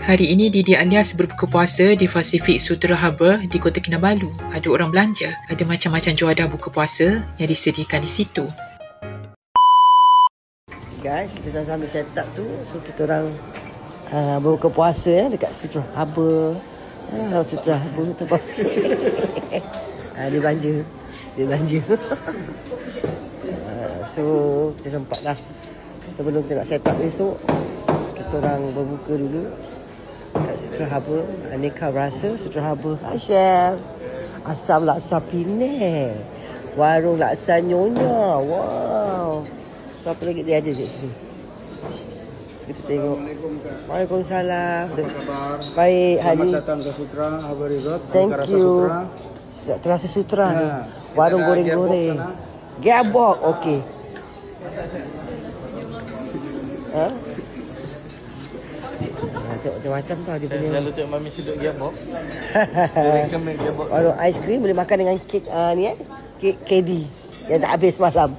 Hari ini Didi Alias berbuka puasa di Pacific Sutra Harbour di Kota Kinabalu. Ada orang belanja, ada macam-macam juadah buka puasa yang disediakan di situ. Guys, kita sama-sama set up tu. So kita orang berbuka puasa dekat Sutra Harbour. Sutra Harbour tu apa? Dia belanja. So kita sempat lah. Sebelum kita nak set up besok, kita orang berbuka dulu kat Sutra Harbour. Aneka rasa Sutra Harbour. Hai Chef. Asam laksa Penang. Warung laksa Nyonya. Wow. So apa lagi dia ada kat sini? Kita tengok. Waalaikumsalam. Apa khabar? Baik, selamat datang ke Sutra Harbour Resort. Thank you. Sutra. Terasa Sutra ni. Ya, Warung goreng-goreng. Gearbox, okey. Tengok macam-macam tau dia punya. Selalu tengok Mami sedut gearbox. Dia recommend gearbox. Warung aiskrim boleh makan dengan kek ni kek KD yang tak habis malam.